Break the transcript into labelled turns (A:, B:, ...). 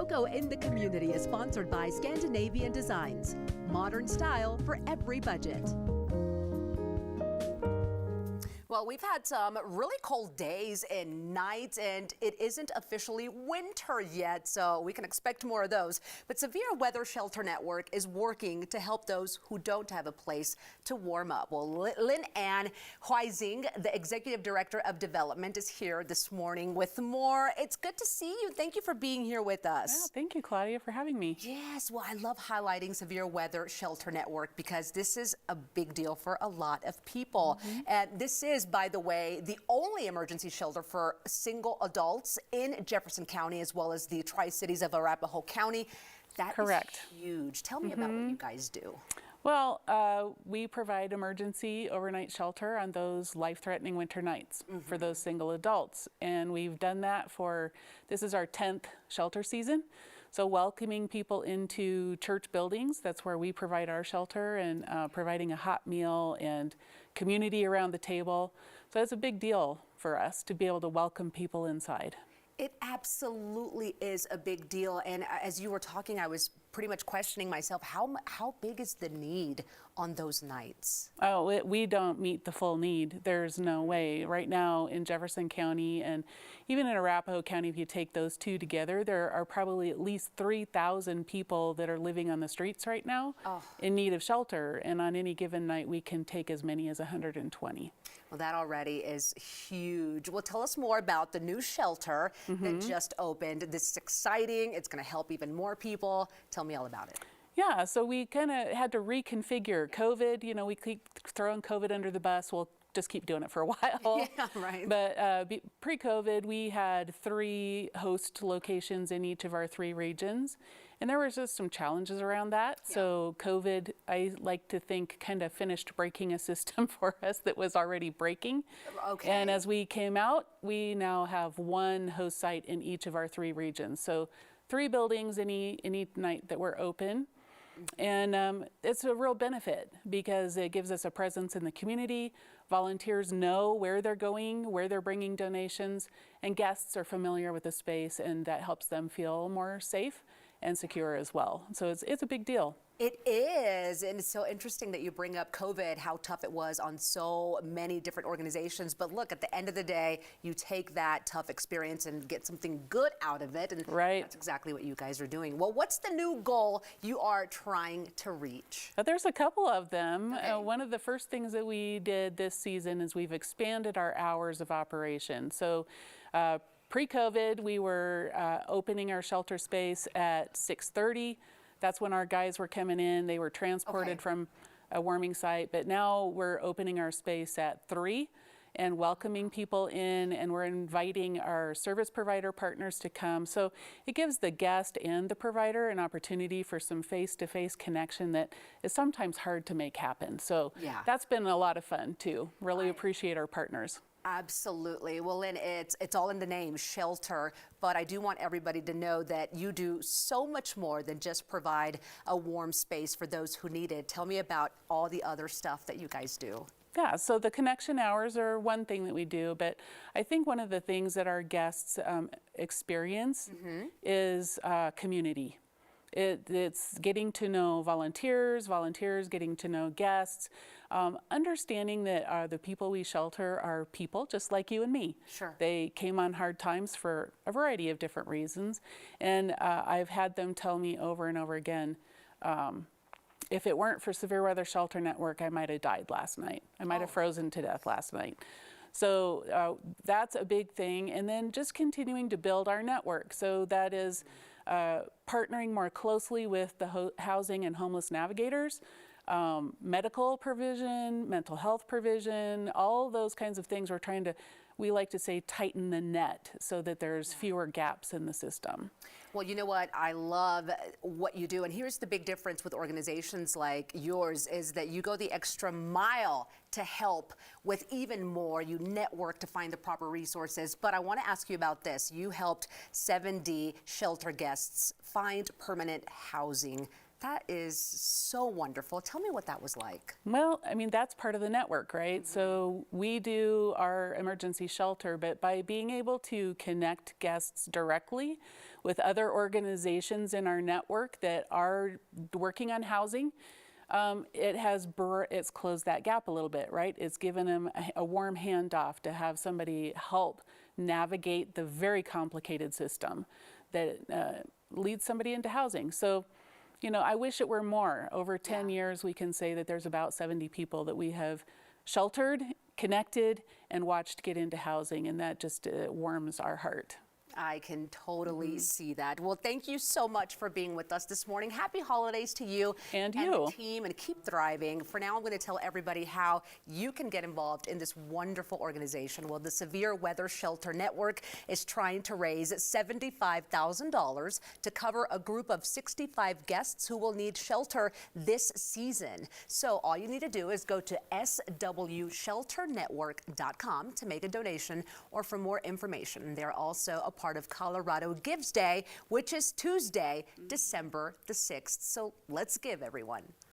A: Logo in the Community is sponsored by Scandinavian Designs. Modern style for every budget.
B: Well, we've had some really cold days and nights, and it isn't officially winter yet, so we can expect more of those. But Severe Weather Shelter Network is working to help those who don't have a place to warm up. Well, Lynn Ann Huizing, the Executive Director of Development, is here this morning with more. It's good to see you. Thank you for being here with us.
C: Yeah, thank you, Claudia, for having me.
B: Yes, well, I love highlighting Severe Weather Shelter Network because this is a big deal for a lot of people. And this is, by the way, the only emergency shelter for single adults in Jefferson County, as well as the Tri-Cities of Arapahoe County. That
C: Correct.
B: is huge. Tell me about what you guys do.
C: Well, we provide emergency overnight shelter on those life-threatening winter nights for those single adults. And we've done that this is our 10th shelter season. So welcoming people into church buildings, that's where we provide our shelter, and providing a hot meal and community around the table. So it's a big deal for us to be able to welcome people inside.
B: It absolutely is a big deal. And as you were talking, I was pretty much questioning myself, how big is the need on those nights?
C: Oh, we don't meet the full need. There's no way. Right now in Jefferson County and even in Arapahoe County, if you take those two together, there are probably at least 3,000 people that are living on the streets right now in need of shelter. And on any given night, we can take as many as 120.
B: Well, that already is huge. Well, tell us more about the new shelter that just opened. This is exciting. It's going to help even more people. Tell me all about it.
C: Yeah, so we kind of had to reconfigure COVID. You know, we keep throwing COVID under the bus. We'll just keep doing it for a while.
B: Yeah, right.
C: But pre-COVID, we had 3 host locations in each of our 3 regions. And there was just some challenges around that. Yeah. So COVID, I like to think, kind of finished breaking a system for us that was already breaking.
B: Okay.
C: And as we came out, we now have 1 host site in each of our 3 regions. So 3 buildings in each night that were open. And it's a real benefit because it gives us a presence in the community. Volunteers know where they're going, where they're bringing donations, and guests are familiar with the space, and that helps them feel more safe and secure as well. So it's a big deal.
B: It is, and it's so interesting that you bring up COVID, how tough it was on so many different organizations. But look, at the end of the day, you take that tough experience and get something good out of it, and that's exactly what you guys are doing. Well, what's the new goal you are trying to reach?
C: There's a couple of them.
B: Okay.
C: One of the first things that we did this season is we've expanded our hours of operation. So pre-COVID, we were opening our shelter space at 6:30. That's when our guys were coming in. They were transported from a warming site, but now we're opening our space at 3 and welcoming people in, and we're inviting our service provider partners to come. So it gives the guest and the provider an opportunity for some face-to-face connection that is sometimes hard to make happen. So that's been a lot of fun too. Really appreciate our partners.
B: Absolutely. Well, Lynn, it's all in the name, shelter, but I do want everybody to know that you do so much more than just provide a warm space for those who need it. Tell me about all the other stuff that you guys do.
C: Yeah, so the connection hours are one thing that we do, but I think one of the things that our guests experience is community. It's getting to know volunteers getting to know guests, understanding that the people we shelter are people just like you and me.
B: Sure.
C: They came on hard times for a variety of different reasons, and I've had them tell me over and over again, if it weren't for Severe Weather Shelter Network, I might have died last night. I might have frozen to death last night. So that's a big thing. And then just continuing to build our network. So that is partnering more closely with the housing and homeless navigators, medical provision, mental health provision, all those kinds of things. We're trying to, we like to say, tighten the net so that there's fewer gaps in the system.
B: Well, you know what? I love what you do. And here's the big difference with organizations like yours is that you go the extra mile to help with even more. You network to find the proper resources. But I want to ask you about this. You helped 70 shelter guests find permanent housing. That is so wonderful. Tell me what that was like.
C: Well, I mean, that's part of the network, right? So we do our emergency shelter, but by being able to connect guests directly with other organizations in our network that are working on housing. It's closed that gap a little bit, right? It's given them a warm handoff to have somebody help navigate the very complicated system that leads somebody into housing. So, you know, I wish it were more. Over 10 years, we can say that there's about 70 people that we have sheltered, connected, and watched get into housing, and that just warms our heart.
B: I can totally see that. Well, thank you so much for being with us this morning. Happy holidays to you
C: and
B: the team, and keep thriving. For now, I'm going to tell everybody how you can get involved in this wonderful organization. Well, the Severe Weather Shelter Network is trying to raise $75,000 to cover a group of 65 guests who will need shelter this season. So all you need to do is go to swshelternetwork.com to make a donation or for more information. They're also a part of Colorado Gives Day, which is Tuesday, December the 6th. So let's give, everyone.